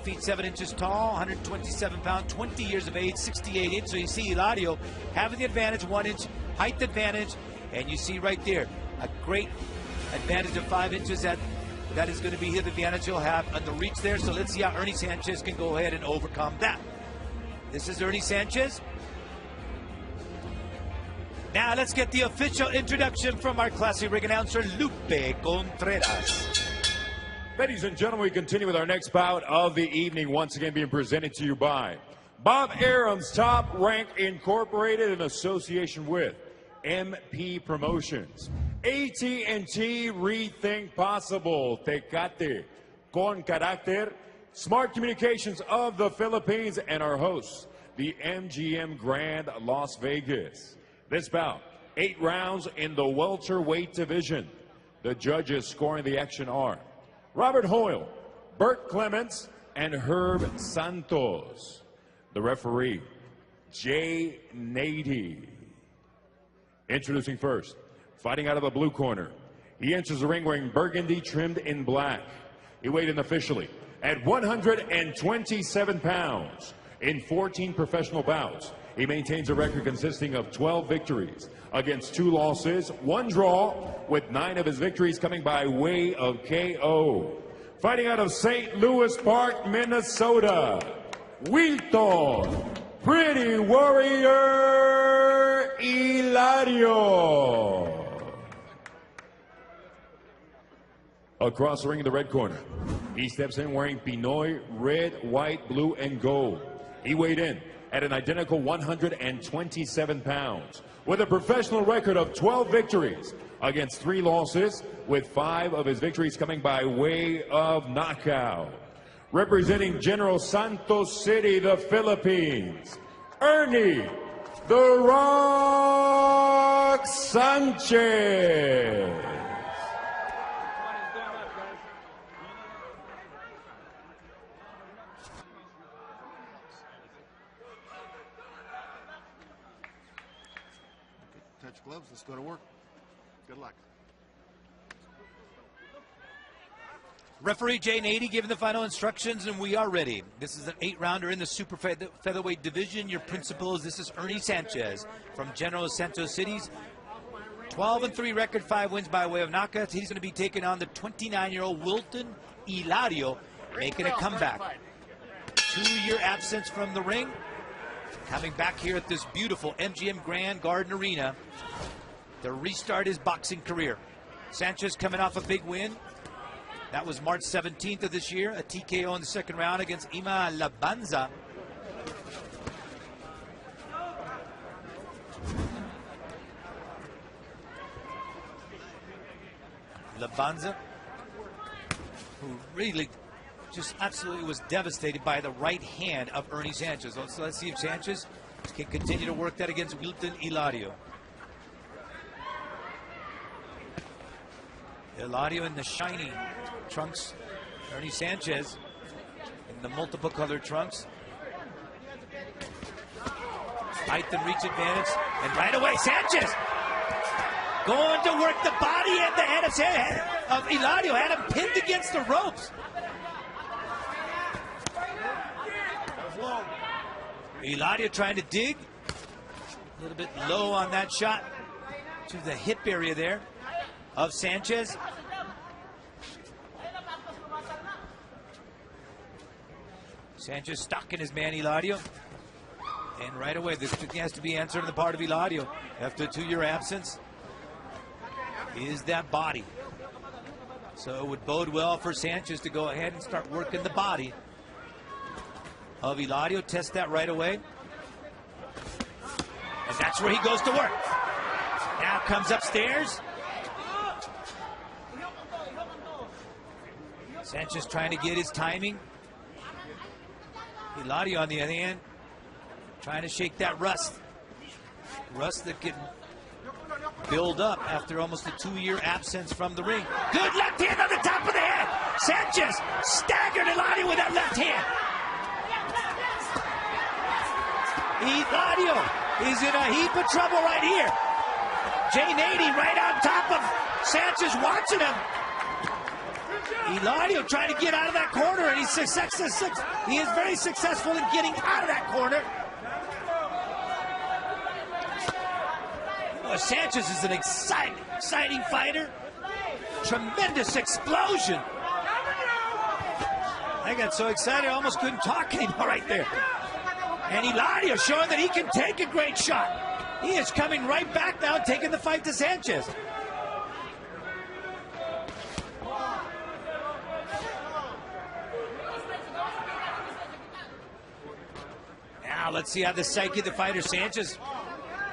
feet 7 inches tall, 127 pounds, 20 years of age, 68 inches. So you see Hilario having the advantage, 1 inch height advantage, and you see right there a great advantage of 5 inches. That is going to be his advantage he'll have on the reach there. So let's see how Ernie Sanchez can go ahead and overcome that. This is Ernie Sanchez. Now let's get the official introduction from our classy ring announcer, Lupe Contreras. Ladies and gentlemen, we continue with our next bout of the evening, once again being presented to you by Bob Arum's Top Rank Incorporated in association with MP Promotions. AT&T Rethink Possible, Tecate con Carácter, Smart Communications of the Philippines, and our hosts, the MGM Grand Las Vegas. This bout, 8 rounds in the welterweight division. The judges scoring the action are Robert Hoyle, Bert Clements, and Herb Santos. The referee, Jay Nady. Introducing first, fighting out of the blue corner. He enters the ring wearing burgundy trimmed in black. He weighed in officially at 127 pounds in 14 professional bouts. He maintains a record consisting of 12 victories against 2 losses, 1 draw, with 9 of his victories coming by way of KO. Fighting out of St. Louis Park, Minnesota, Wilton Pretty Warrior Hilario. Across the ring in the red corner, he steps in wearing Pinoy red, white, blue, and gold. He weighed in at an identical 127 pounds with a professional record of 12 victories against 3 losses, with 5 of his victories coming by way of knockout. Representing General Santos City, the Philippines, Ernie "The Rock" Sanchez. Touch gloves, let's go to work. Good luck. Referee Jay Nady giving the final instructions, and we are ready. This is an 8-rounder in the super featherweight division. Your principals, this is Ernie Sanchez from General Santos City's 12-3 record, 5 wins by way of knockouts. He's going to be taking on the 29-year-old Wilton Hilario, making a comeback. 2-year absence from the ring. Coming back here at this beautiful MGM Grand Garden Arena to restart his boxing career. Sanchez coming off a big win. That was March 17th of this year, a TKO in the 2nd round against Ima Labanza. Labanza, who really just absolutely was devastated by the right hand of Ernie Sanchez. So let's see if Sanchez can continue to work that against Wilton Hilario. Hilario in the shiny trunks. Ernie Sanchez in the multiple colored trunks. Height and reach advantage. And right away, Sanchez going to work the body and the head of Hilario. Had him pinned against the ropes. Hilario trying to dig. A little bit low on that shot to the hip area there of Sanchez. Sanchez stuck in his man Hilario. And right away, this has to be answered on the part of Hilario after a 2-year absence. Is that body. So it would bode well for Sanchez to go ahead and start working the body of Hilario. Test that right away. And that's where he goes to work. Now comes upstairs. Sanchez trying to get his timing. Hilario on the other hand, trying to shake that rust. Rust that can build up after almost a 2-year absence from the ring. Good left hand on the top of the head. Sanchez staggered Hilario with that left hand. Hilario is in a heap of trouble right here. Jay Nady right on top of Sanchez watching him. Hilario trying to get out of that corner, and he is very successful in getting out of that corner. Well, Sanchez is an exciting fighter. Tremendous explosion. I got so excited I almost couldn't talk anymore right there. And Hilario showing that he can take a great shot. He is coming right back now, taking the fight to Sanchez. Now let's see how the psyche of the fighter. Sanchez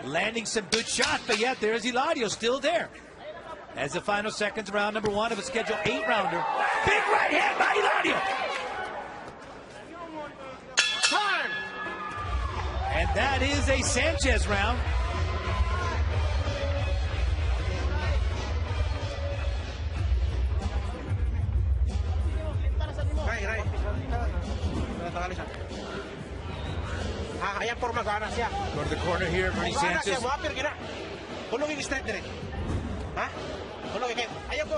landing some good shots, but yet there's Hilario still there. As the final seconds of round number 1 of a scheduled 8-rounder. Big right hand by Hilario. Time! And that is a Sanchez round. Go to the corner here, Ernie Sanchez.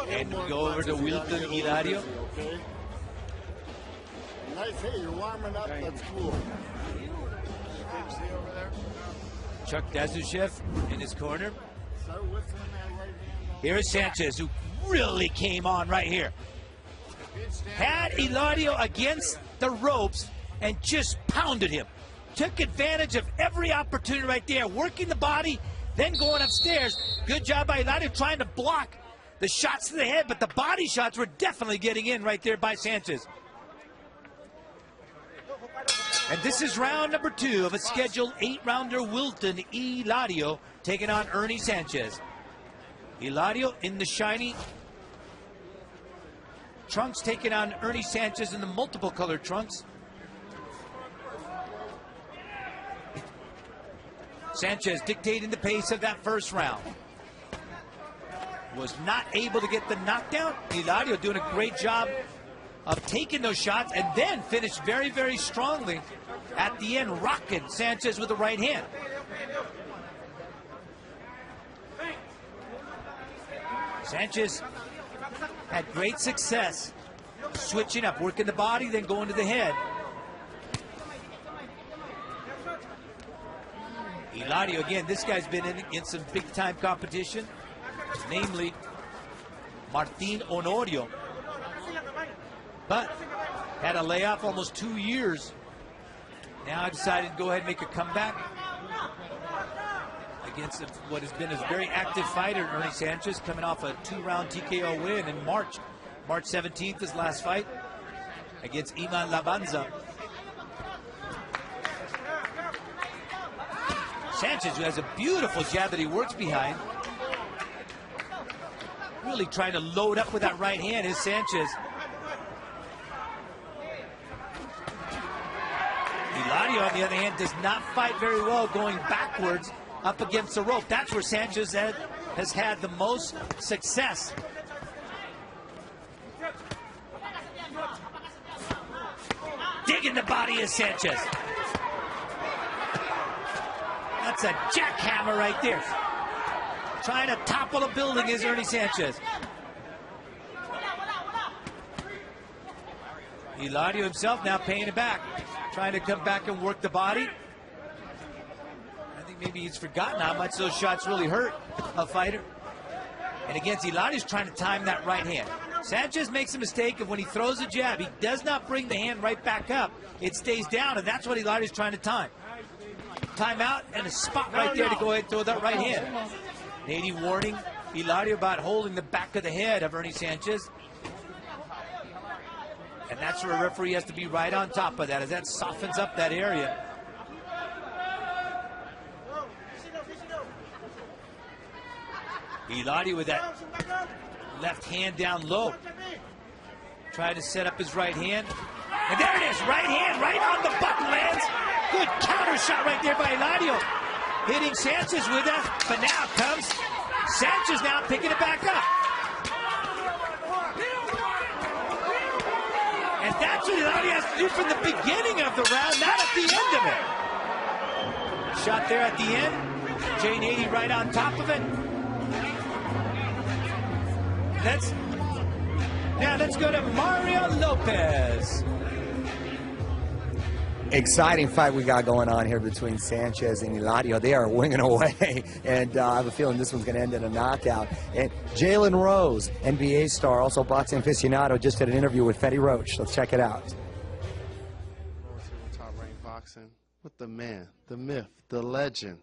And we go over to Wilton Hilario. Okay. Nice, hey, you're warming up, that's cool. See over there? Chuck Dazushev in his corner. Start whistling that right hand. Here is Sanchez, who really came on right here. Had Hilario against the ropes and just pounded him. Took advantage of every opportunity right there, working the body, then going upstairs. Good job by Hilario trying to block the shots to the head, but the body shots were definitely getting in right there by Sanchez. And this is round number 2 of a scheduled 8-rounder. Wilton Hilario taking on Ernie Sanchez. Hilario in the shiny trunks taking on Ernie Sanchez in the multiple colored trunks. Sanchez dictating the pace of that first round. Was not able to get the knockdown. Hilario doing a great job of taking those shots and then finished very, very strongly at the end, rocking Sanchez with the right hand. Sanchez had great success switching up, working the body, then going to the head. Hilario, again, this guy's been in some big-time competition, namely Martin Honorio. But had a layoff almost 2 years. Now I decided to go ahead and make a comeback against what has been a very active fighter, Ernie Sanchez, coming off a 2-round TKO win in March. March 17th, his last fight against Iman Labanza. Sanchez, who has a beautiful jab that he works behind. Really trying to load up with that right hand is Sanchez. Hilario, on the other hand, does not fight very well going backwards up against the rope. That's where Sanchez has had the most success. Digging the body is Sanchez. That's a jackhammer right there. Trying to topple a building is Ernie Sanchez. Hilario himself now paying it back. Trying to come back and work the body. I think maybe he's forgotten how much those shots really hurt a fighter. And against Hilario's trying to time that right hand. Sanchez makes a mistake of when he throws a jab, he does not bring the hand right back up. It stays down, and that's what Hilario's trying to time. Time out and a spot right there to go ahead and throw that right hand. Nady warning Hilario about holding the back of the head of Ernie Sanchez. And that's where a referee has to be right on top of that, as that softens up that area. Hilario with that left hand down low. Trying to set up his right hand. And there it is, right hand, right on the button lands. Good counter shot right there by Hilario. Hitting Sanchez with that, but now comes Sanchez now picking it back up. And that's what Hilario has to do from the beginning of the round, not at the end of it. Shot there at the end. Jay Nady right on top of it. Now let's go to Mario Lopez. Exciting fight we got going on here between Sanchez and Hilario. They are winging away, and I have a feeling this one's going to end in a knockout. And Jalen Rose, NBA star, also boxing aficionado, just did an interview with Freddie Roach. Let's check it out. Top-ranked boxing with the man, the myth, the legend.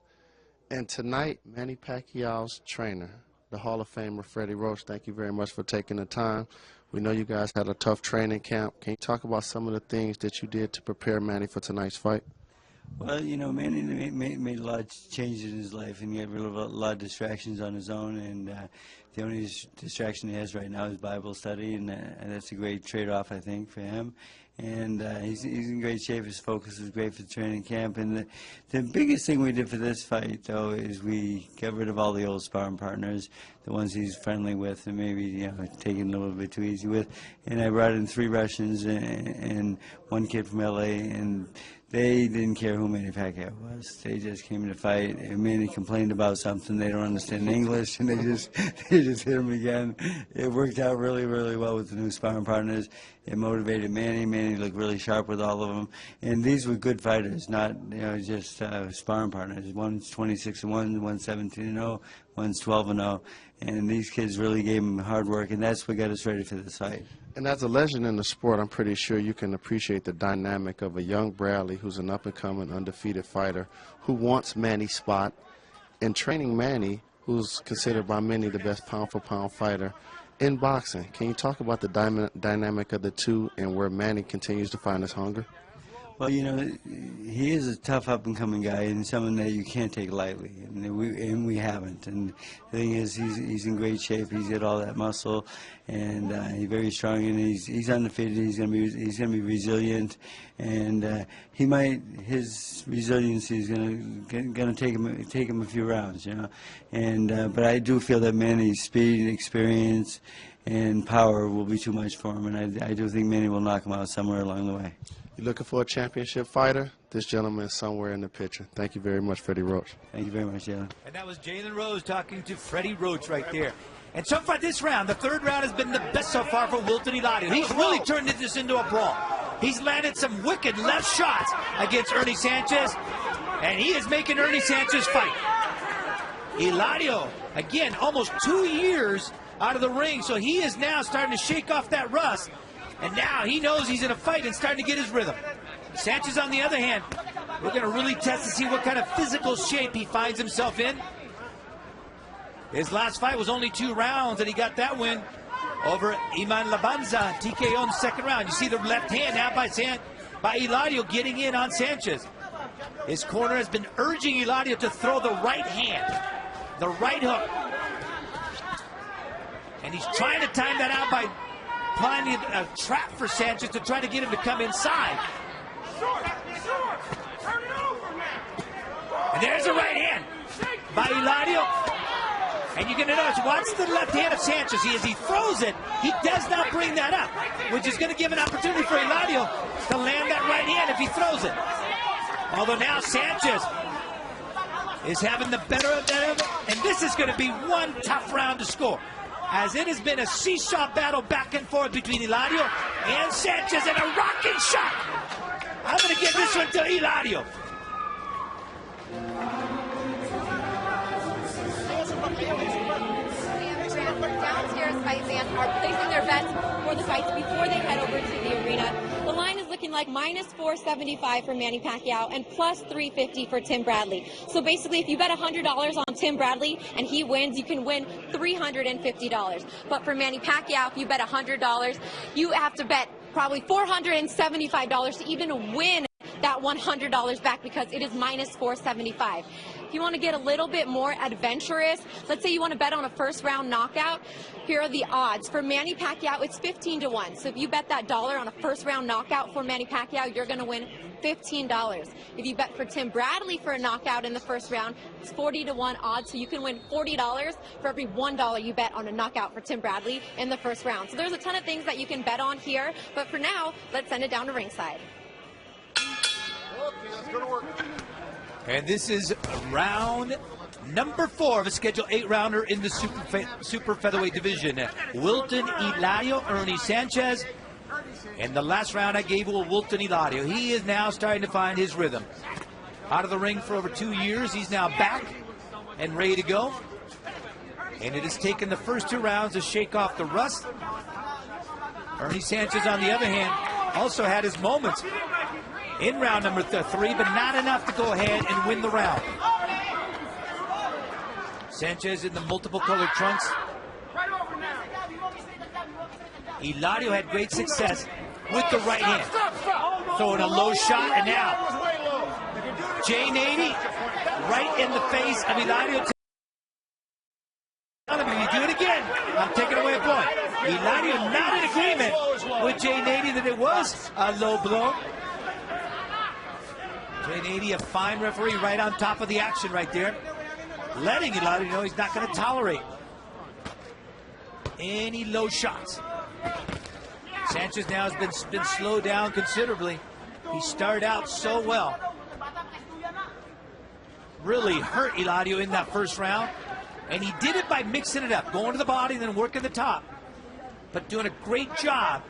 And tonight, Manny Pacquiao's trainer, the Hall of Famer Freddie Roach. Thank you very much for taking the time. We know you guys had a tough training camp. Can you talk about some of the things that you did to prepare Manny for tonight's fight? Well, you know, Manny made a lot of changes in his life, and he had a lot of distractions on his own, and the only distraction he has right now is Bible study, and that's a great trade-off, I think, for him. And he's in great shape. His focus is great for the training camp. And the biggest thing we did for this fight, though, is we got rid of all the old sparring partners, the ones he's friendly with and maybe, you know, taking a little bit too easy with. And I brought in 3 Russians and 1 kid from L.A., and they didn't care who Manny Pacquiao was. They just came to fight. And Manny complained about something. They don't understand English, and they just hit him again. It worked out really, really well with the new sparring partners. It motivated Manny. Manny looked really sharp with all of them. And these were good fighters, not, you know, just sparring partners. One's 26-1, one's 17-0, one's 12-0. And these kids really gave him hard work, and that's what got us ready for this fight. And as a legend in the sport, I'm pretty sure you can appreciate the dynamic of a young Bradley who's an up-and-coming, undefeated fighter who wants Manny's spot, and training Manny, who's considered by many the best pound-for-pound fighter in boxing. Can you talk about the dynamic of the two and where Manny continues to find his hunger? Well, you know, he is a tough up-and-coming guy and someone that you can't take lightly, and we haven't. And the thing is, he's in great shape. He's got all that muscle, and he's very strong. And he's undefeated. He's gonna be resilient, and his resiliency is gonna take him a few rounds, you know. And but I do feel that Manny's speed and experience and power will be too much for him, and I do think Manny will knock him out somewhere along the way. You're looking for a championship fighter? This gentleman is somewhere in the picture. Thank you very much, Freddie Roach. Thank you very much, Jalen. And that was Jalen Rose talking to Freddie Roach right there. And so far this round, the 3rd round has been the best so far for Wilton Hilario. He's really turned this into a brawl. He's landed some wicked left shots against Ernie Sanchez, and he is making Ernie Sanchez fight. Hilario, again, almost 2 years out of the ring, so he is now starting to shake off that rust. And now he knows he's in a fight and starting to get his rhythm. Sanchez, on the other hand, we're going to really test to see what kind of physical shape he finds himself in. His last fight was only 2 rounds, and he got that win over Iman Labanza, TKO in the 2nd round. You see the left hand now by Hilario getting in on Sanchez. His corner has been urging Hilario to throw the right hand, the right hook. And he's trying to time that out by planning a trap for Sanchez to try to get him to come inside. And there's a right hand by Hilario. And you're going to notice, watch the left hand of Sanchez. As he throws it, he does not bring that up, which is going to give an opportunity for Hilario to land that right hand if he throws it. Although now Sanchez is having the better of that, and this is going to be one tough round to score, as it has been a seesaw battle back and forth between Hilario and Sanchez, and a rocking shot. I'm going to give this one to Hilario. Downstairs fight fans are placing their bets for the fights before they head over to the arena. The line is looking like -475 for Manny Pacquiao and +350 for Tim Bradley. So basically, if you bet $100 on Tim Bradley and he wins, you can win $350. But for Manny Pacquiao, if you bet $100, you have to bet probably $475 to even win that $100 back, because it is -475. If you want to get a little bit more adventurous, let's say you want to bet on a 1st round knockout, here are the odds. For Manny Pacquiao, it's 15-1. So if you bet that dollar on a 1st round knockout for Manny Pacquiao, you're going to win $15. If you bet for Tim Bradley for a knockout in the 1st round, it's 40-1 odds, so you can win $40 for every $1 you bet on a knockout for Tim Bradley in the 1st round. So there's a ton of things that you can bet on here, but for now, let's send it down to ringside. Okay, let's go to work. And this is round Number 4 of a scheduled 8-rounder in the super featherweight division. Wilton Hilario, Ernie Sanchez. And the last round I gave Wilton Hilario. He is now starting to find his rhythm. Out of the ring for over 2 years. He's now back and ready to go. And it has taken the first 2 rounds to shake off the rust. Ernie Sanchez, on the other hand, also had his moments in round number 3, but not enough to go ahead and win the round. Sanchez in the multiple colored trunks. Hilario had great success with the right hand. Throwing a low shot, and now J80 right in the face of Hilario. You do it again, I'm taking away a point. Hilario not in agreement with J80 that it was a low blow. J80, a fine referee, right on top of the action right there, letting Hilario know he's not going to tolerate any low shots. Sanchez now has been slowed down considerably. He started out so well. Really hurt Hilario in that first round. And he did it by mixing it up, going to the body and then working the top. But doing a great job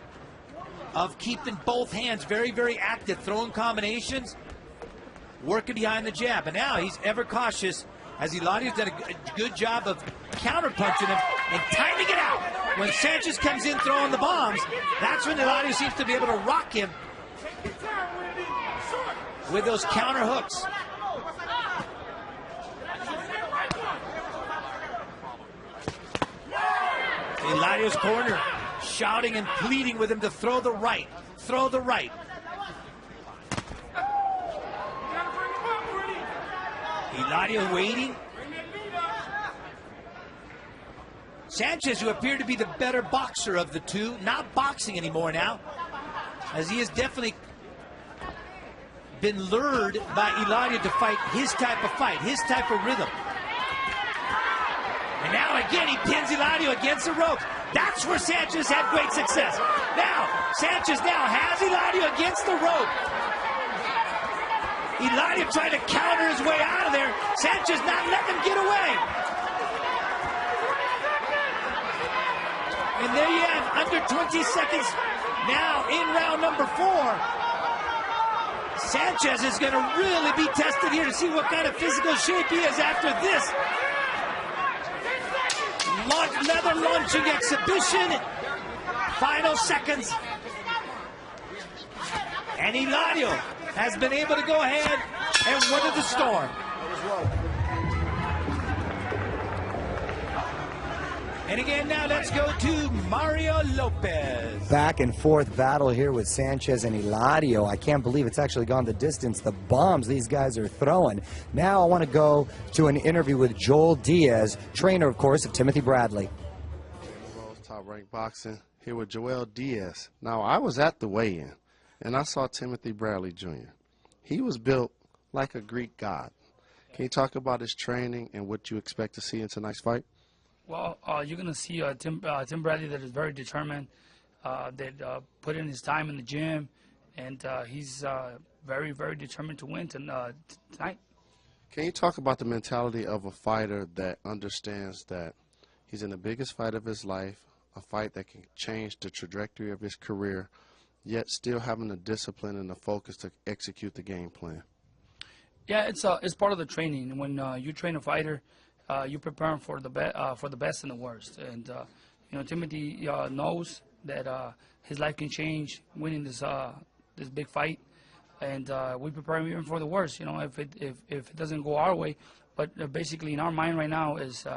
of keeping both hands very, very active, throwing combinations, working behind the jab. And now he's ever cautious, as Hilario's done a good job of counter-punching him and timing it out. When Sanchez comes in throwing the bombs, that's when Hilario seems to be able to rock him with those counter hooks. Hilario's corner shouting and pleading with him to throw the right, throw the right. Hilario waiting. Sanchez, who appeared to be the better boxer of the two, not boxing anymore now, as he has definitely been lured by Hilario to fight his type of fight, his type of rhythm. And now again, he pins Hilario against the ropes. That's where Sanchez had great success. Now, Sanchez now has Hilario against the rope. Hilario trying to counter his way out of there. Sanchez not letting him get away. And there you have under 20 seconds now in round number 4. Sanchez is going to really be tested here to see what kind of physical shape he is after this leather launching exhibition. Final seconds. And Hilario has been able to go ahead and weather the storm. And again, now let's go to Mario Lopez. Back and forth battle here with Sanchez and Hilario. I can't believe it's actually gone the distance. The bombs these guys are throwing. Now I want to go to an interview with Joel Diaz, trainer, of course, of Timothy Bradley. Top Rank Boxing, here with Joel Diaz. Now, I was at the weigh-in, and I saw Timothy Bradley Jr. He was built like a Greek god. Can you talk about his training and what you expect to see in tonight's fight? Well, you're going to see Tim Bradley that is very determined, that put in his time in the gym, and he's very, very determined to win tonight. Can you talk about the mentality of a fighter that understands that he's in the biggest fight of his life, a fight that can change the trajectory of his career, yet still having the discipline and the focus to execute the game plan? Yeah, it's part of the training. When you train a fighter, you prepare him for the best and the worst. And you know, Timothy knows that his life can change winning this big fight, and we prepare him even for the worst. You know, if it doesn't go our way, but basically in our mind right now is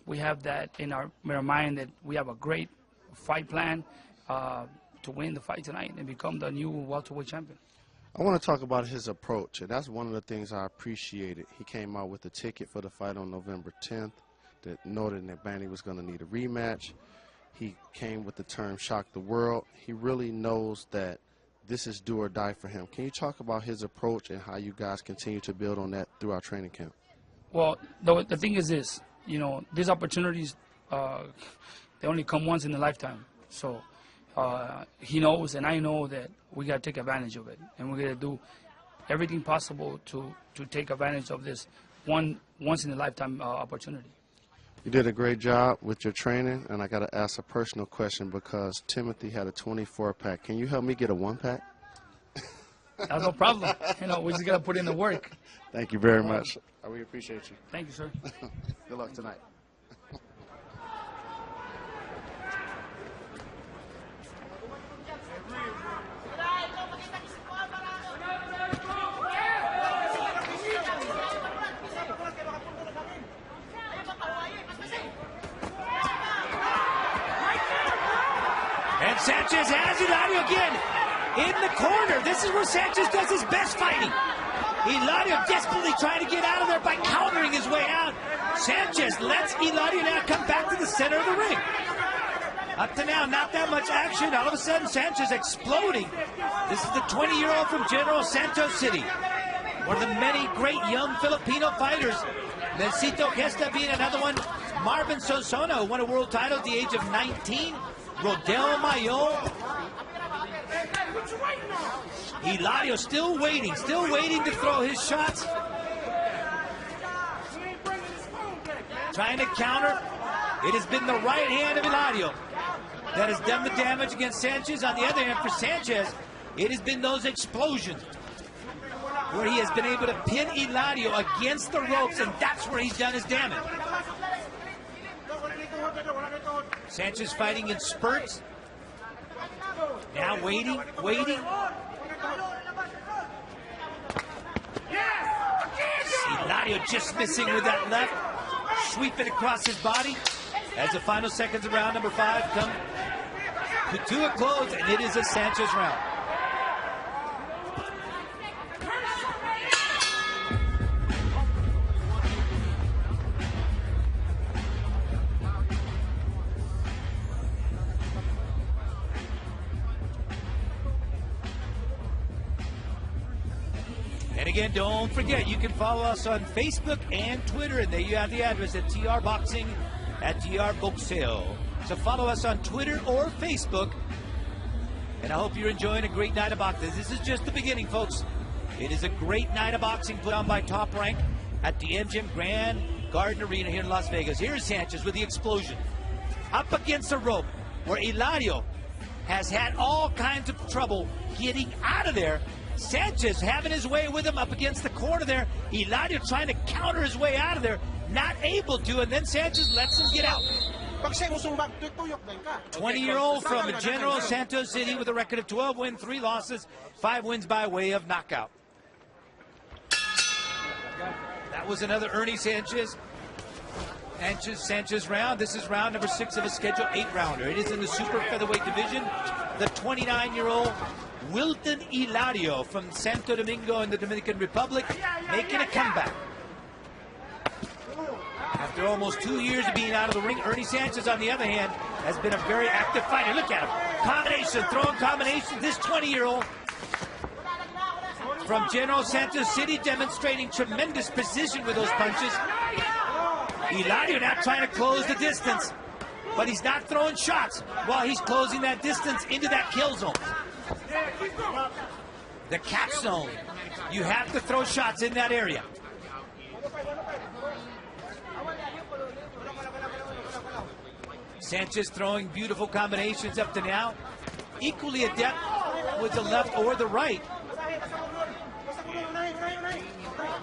we have that in our mind that we have a great fight plan to win the fight tonight and become the new welterweight champion. I want to talk about his approach, and that's one of the things I appreciated. He came out with a ticket for the fight on November 10th that noted that Manny was going to need a rematch. He came with the term shock the world. He really knows that this is do or die for him. Can you talk about his approach and how you guys continue to build on that throughout training camp? Well, the thing is this, you know, these opportunities, they only come once in a lifetime. So he knows and I know that we got to take advantage of it. And we're going to do everything possible to take advantage of this once in a lifetime opportunity. You did a great job with your training, and I got to ask a personal question because Timothy had a 24-pack. Can you help me get a 1-pack? That's no problem. You know, we just gotta put in the work. Thank you very much. I really appreciate you. Thank you, sir. Good luck tonight. And Sanchez has Hilario again in the corner. This is where Sanchez does his best fighting. Hilario desperately trying to get out of there by countering his way out. Sanchez lets Hilario now come back to the center of the ring. Up to now, not that much action. All of a sudden, Sanchez exploding. This is the 20-year-old from General Santos City. One of the many great young Filipino fighters. Lencito Gesta being another one. Marvin Sosona, who won a world title at the age of 19. Rodel Mayon. Hilario still waiting to throw his shots. Trying to counter. It has been the right hand of Hilario that has done the damage against Sanchez. On the other hand, for Sanchez, it has been those explosions where he has been able to pin Hilario against the ropes, and that's where he's done his damage. Sanchez fighting in spurts. Now waiting. Hilario just missing with that left. Sweeping across his body as the final seconds of round number 5 come to a close, and it is a Sanchez round. And again, don't forget, you can follow us on Facebook and Twitter, and there you have the address at TR Boxing, at TR Boxeo. So follow us on Twitter or Facebook, and I hope you're enjoying a great night of boxing. This is just the beginning, folks. It is a great night of boxing put on by Top Rank at the MGM Grand Garden Arena here in Las Vegas. Here's Sanchez with the explosion. Up against the rope, where Hilario has had all kinds of trouble getting out of there. Sanchez having his way with him up against the corner there. Hilario trying to counter his way out of there, not able to, and then Sanchez lets him get out. 20-year-old from General Santos City with a record of 12 wins, 3 losses, 5 wins by way of knockout. That was another Ernie Sanchez round. This is round number 6 of a scheduled 8-rounder. It is in the super featherweight division. The 29-year-old Wilton Hilario from Santo Domingo in the Dominican Republic making a comeback. After almost 2 years of being out of the ring, Ernie Sanchez, on the other hand, has been a very active fighter. Look at him. Combination, throwing combinations. This 20-year-old from General Santos City demonstrating tremendous precision with those punches. Hilario now trying to close the distance, but he's not throwing shots while he's closing that distance into that kill zone. The catch zone. You have to throw shots in that area. Sanchez throwing beautiful combinations up to now. Equally adept with the left or the right.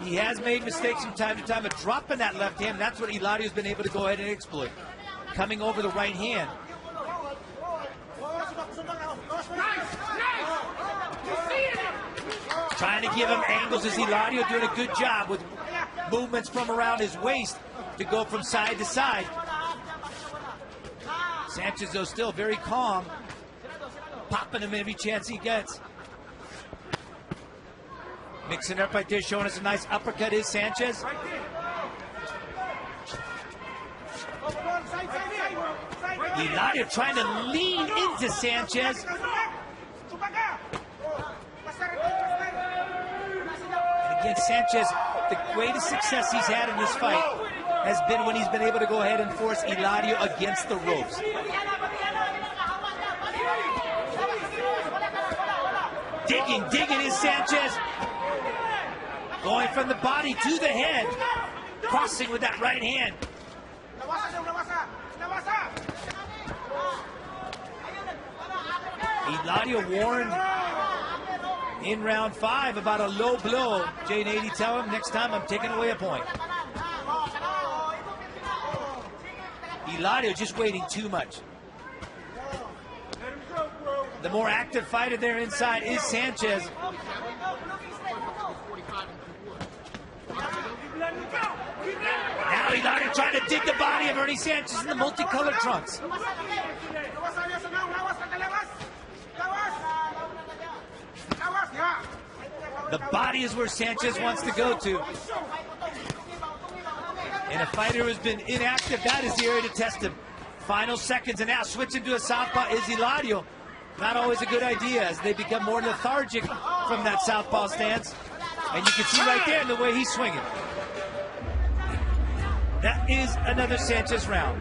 He has made mistakes from time to time, but dropping that left hand, that's what Hilario's been able to go ahead and exploit. Coming over the right hand. Trying to give him angles as Hilario doing a good job with movements from around his waist to go from side to side. Sanchez, though, still very calm, popping him every chance he gets. Mixing up right there, showing us a nice uppercut is Sanchez. Hilario trying to lean into Sanchez. And again, Sanchez, the greatest success he's had in this fight has been when he's been able to go ahead and force Hilario against the ropes. Digging is Sanchez. Going from the body to the head. crossing with that right hand. Hilario warned in round 5 about a low blow. Jay Nady tell him, next time I'm taking away a point. Hilario just waiting too much. The more active fighter there inside is Sanchez. Now Hilario trying to dig the body of Ernie Sanchez in the multicolored trunks. The body is where Sanchez wants to go to. And a fighter who's been inactive, that is the area to test him. Final seconds, and now switching to a southpaw is Hilario. Not always a good idea as they become more lethargic from that southpaw stance. And you can see right there in the way he's swinging. That is another Sanchez round.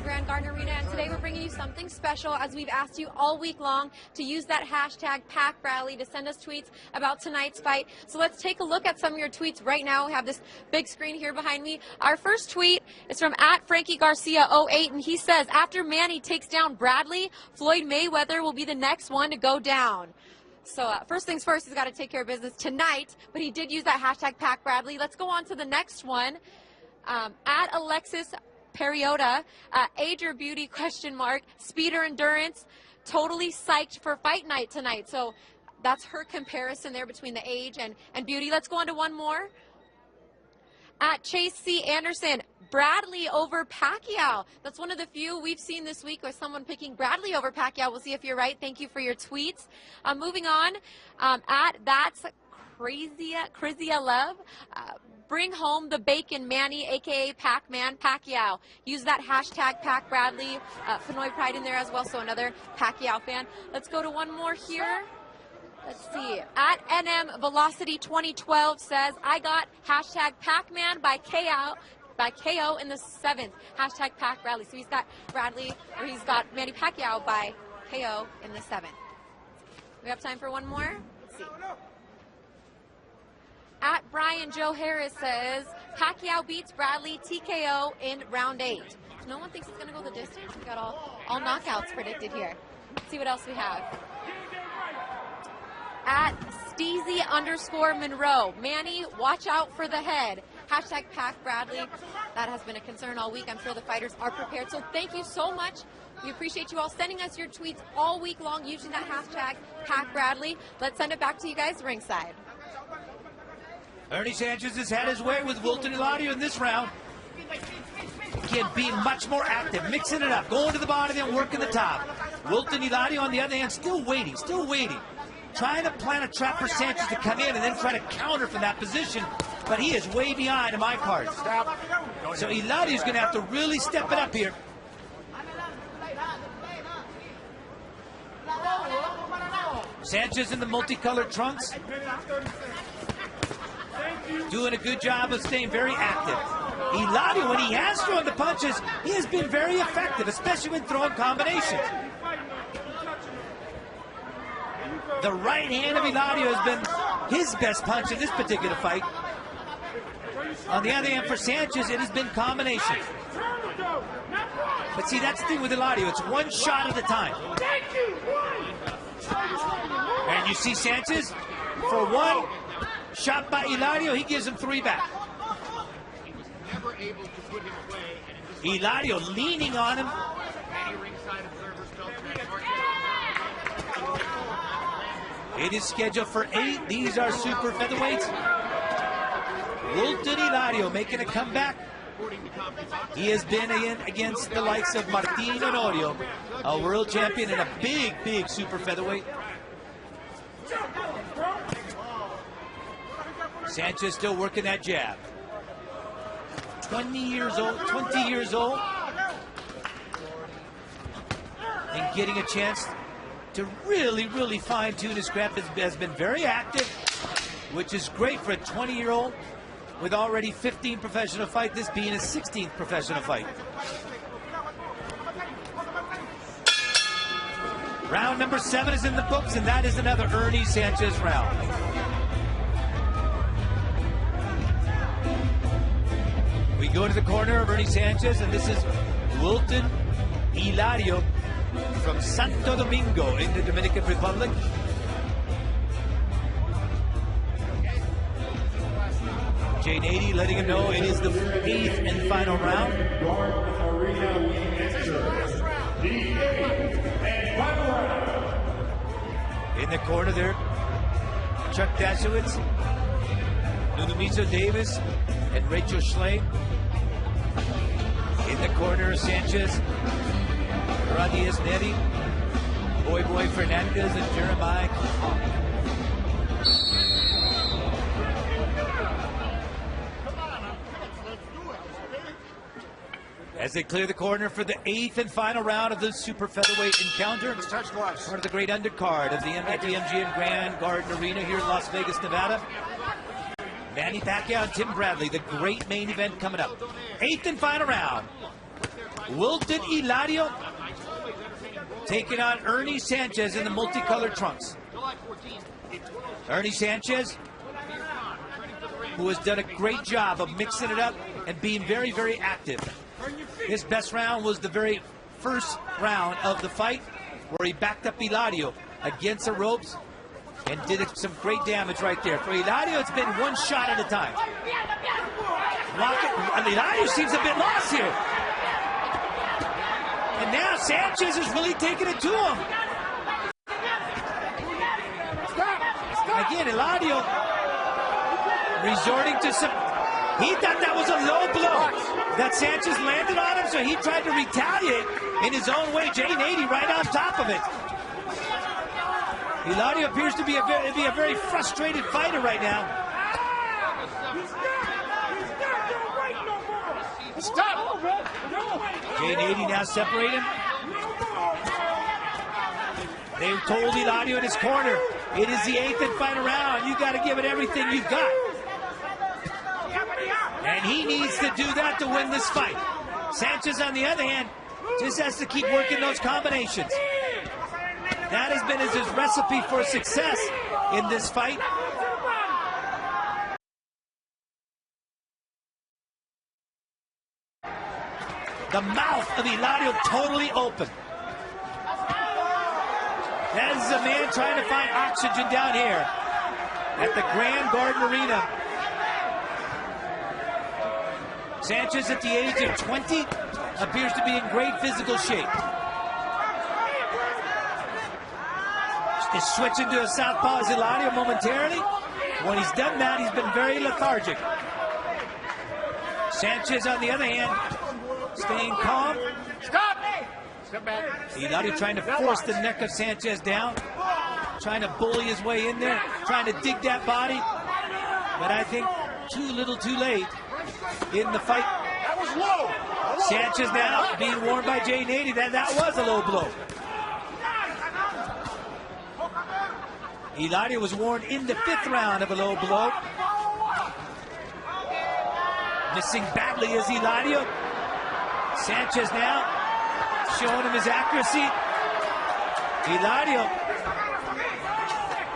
Grand Garden Arena, and today we're bringing you something special as we've asked you all week long to use that hashtag #PackBradley to send us tweets about tonight's fight. So let's take a look at some of your tweets right now. We have this big screen here behind me. Our first tweet is from @FrankieGarcia08, and he says, after Manny takes down Bradley, Floyd Mayweather will be the next one to go down. So first things first, he's got to take care of business tonight, but he did use that hashtag #PackBradley. Let's go on to the next one. @Alexis Periota, age or beauty, ? Speed or endurance, totally psyched for fight night tonight. So that's her comparison there between the age and beauty. Let's go on to one more. @Chase C. Anderson, Bradley over Pacquiao. That's one of the few we've seen this week with someone picking Bradley over Pacquiao. We'll see if you're right. Thank you for your tweets. Moving on, @That's Crazy Love. Bring home the bacon, Manny, a.k.a. Pac-Man Pacquiao. Use that hashtag #PackBradley. Pinoy Pride in there as well, so another Pacquiao fan. Let's go to one more here. Let's see. @NM Velocity 2012 says, I got hashtag Pac-Man by KO in the 7th. Hashtag #PackBradley. So he's got Bradley, or he's got Manny Pacquiao by KO in the 7th. We have time for one more? Let's see. @Brian Joe Harris says, Pacquiao beats Bradley TKO in round 8. So no one thinks it's going to go the distance. We got all knockouts predicted here. Let's see what else we have. @Steezy_Monroe, Manny, watch out for the head. Hashtag #PackBradley. That has been a concern all week. I'm sure the fighters are prepared. So thank you so much. We appreciate you all sending us your tweets all week long using that hashtag #PackBradley. Let's send it back to you guys ringside. Ernie Sanchez has had his way with Wilton Hilario in this round. Again, being much more active, mixing it up, going to the bottom and working the top. Wilton Hilario, on the other hand, still waiting. Trying to plant a trap for Sanchez to come in and then try to counter from that position. But he is way behind in my cards. So Hilario's going to have to really step it up here. Sanchez in the multicolored trunks. Doing a good job of staying very active. Hilario, when he has thrown the punches, he has been very effective, especially when throwing combinations. The right hand of Hilario has been his best punch in this particular fight. On the other hand, for Sanchez, it has been combinations. But see, that's the thing with Hilario. It's one shot at a time. And you see Sanchez, for one shot by Hilario, he gives him 3 back. Hilario leaning on him. It is scheduled for 8. These are super featherweights. Wilton Hilario making a comeback. He has been in against the likes of Martin Honorio, a world champion and a big super featherweight. Sanchez still working that jab. 20 years old, and getting a chance to really fine-tune his craft. Has been very active, which is great for a 20-year-old with already 15 professional fights, this being his 16th professional fight. Round number 7 is in the books, and that is another Ernie Sanchez round. We go to the corner of Ernie Sanchez, and this is Wilton Hilario from Santo Domingo in the Dominican Republic. Jay Nady letting him know it is the 8th and final round. In the corner there, Chuck Dashowitz, Nunumiso Davis, and Rachel Schley. In the corner, Sanchez, Radies Neri, Boy Fernandez, and Jeremiah. As they clear the corner for the 8th and final round of the super featherweight encounter. Part of the great undercard of the MGM Grand Garden Arena here in Las Vegas, Nevada. Manny Pacquiao and Tim Bradley, the great main event coming up. 8th and final round. Wilton Hilario taking on Ernie Sanchez in the multicolored trunks. Ernie Sanchez, who has done a great job of mixing it up and being very, very active. His best round was the very first round of the fight, where he backed up Hilario against the ropes and did some great damage right there. For Hilario, it's been one shot at a time. Hilario seems a bit lost here. And now Sanchez is really taking it to him. Again, Hilario resorting to some... He thought that was a low blow that Sanchez landed on him, so he tried to retaliate in his own way. Jay Nady right on top of it. Hilario appears to be a very frustrated fighter right now. Stop! Jay Nady now separating. They've told Hilario in his corner, it is the 8th and final round. You got to give it everything you've got. And he needs to do that to win this fight. Sanchez, on the other hand, just has to keep working those combinations. That has been his recipe for success in this fight. The mouth of Hilario totally open. That is a man trying to find oxygen down here at the Grand Garden Arena. Sanchez, at the age of 20, appears to be in great physical shape. Is switching to a southpaw as Hilario momentarily. When he's done that, he's been very lethargic. Sanchez, on the other hand, staying calm. Stop! Step back. Hilario trying to force the neck of Sanchez down, trying to bully his way in there, trying to dig that body. But I think too little too late in the fight. That was low. Sanchez now being warned by Jay Nady that that was a low blow. Hilario was warned in the 5th round of a low blow. Missing badly is Hilario. Sanchez now showing him his accuracy. Hilario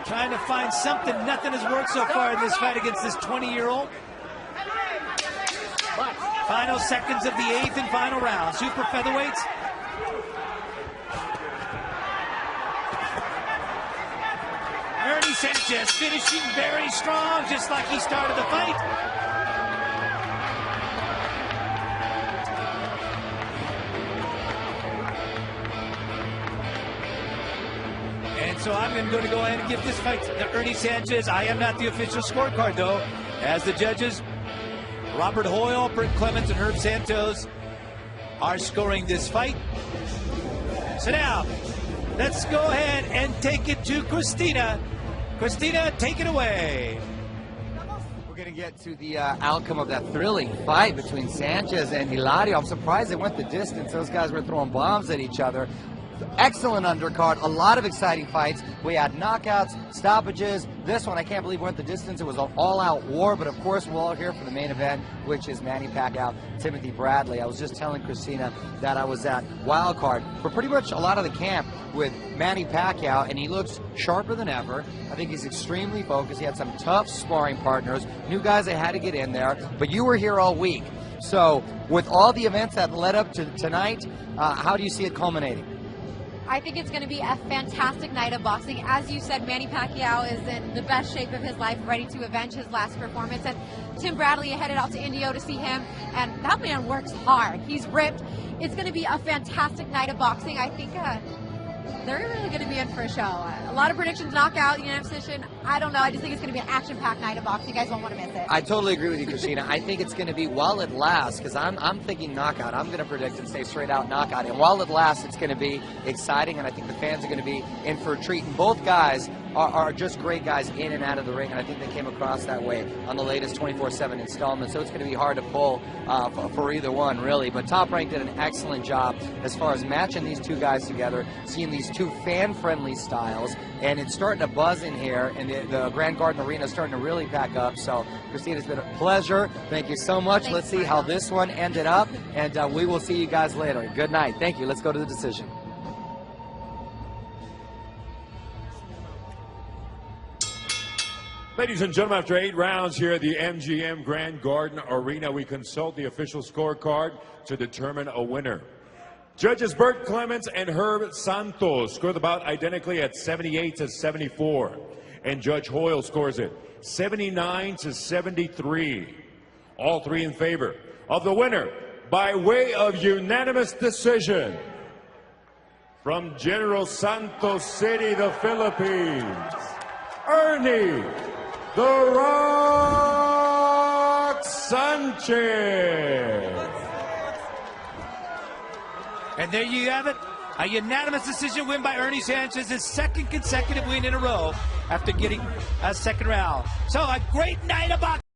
trying to find something. Nothing has worked so far in this fight against this 20-year-old. Final seconds of the 8th and final round. Super featherweights. Ernie Sanchez finishing very strong, just like he started the fight. And so I'm going to go ahead and give this fight to Ernie Sanchez. I am not the official scorecard, though, as the judges, Robert Hoyle, Brent Clements, and Herb Santos, are scoring this fight. So now, let's go ahead and take it to Christina. Christina, take it away. We're going to get to the outcome of that thrilling fight between Sanchez and Hilario. I'm surprised they went the distance. Those guys were throwing bombs at each other. excellent undercard, a lot of exciting fights. We had knockouts, stoppages. This one, I can't believe went the distance. It was an all-out war, but of course we're all here for the main event, which is Manny Pacquiao, Timothy Bradley. I was just telling Christina that I was at Wildcard for pretty much a lot of the camp with Manny Pacquiao, and he looks sharper than ever. I think he's extremely focused. He had some tough sparring partners, new guys that had to get in there, but you were here all week. So with all the events that led up to tonight, how do you see it culminating? I think it's going to be a fantastic night of boxing. As you said, Manny Pacquiao is in the best shape of his life, ready to avenge his last performance. And Tim Bradley headed out to Indio to see him, and that man works hard. He's ripped. It's going to be a fantastic night of boxing. I think they're really going to be in for a show. A lot of predictions, knockout, unanimous decision. I don't know. I just think it's going to be an action-packed night of boxing. You guys won't want to miss it. I totally agree with you, Christina. I think it's going to be while it lasts, because I'm thinking knockout. I'm going to predict and say straight-out knockout. And while it lasts, it's going to be exciting, and I think the fans are going to be in for a treat. And both guys are just great guys in and out of the ring, and I think they came across that way on the latest 24/7 installment. So it's going to be hard to pull for either one, really. But Top Rank did an excellent job as far as matching these two guys together, seeing these two fan-friendly styles, and it's starting to buzz in here, and the Grand Garden Arena is starting to really pack up. So, Christina, it's been a pleasure. Thank you so much. Thanks, Let's see how this one ended up, and we will see you guys later. Good night. Thank you. Let's go to the decision. Ladies and gentlemen, after 8 rounds here at the MGM Grand Garden Arena, we consult the official scorecard to determine a winner. Judges Bert Clements and Herb Santos score the bout identically at 78-74. And Judge Hoyle scores it 79-73. All three in favor of the winner by way of unanimous decision. From General Santos City, the Philippines, Ernie "The Rock" Sanchez. And there you have it. A unanimous decision win by Ernie Sanchez, his second consecutive win in a row after getting a second round. So a great night of boxing.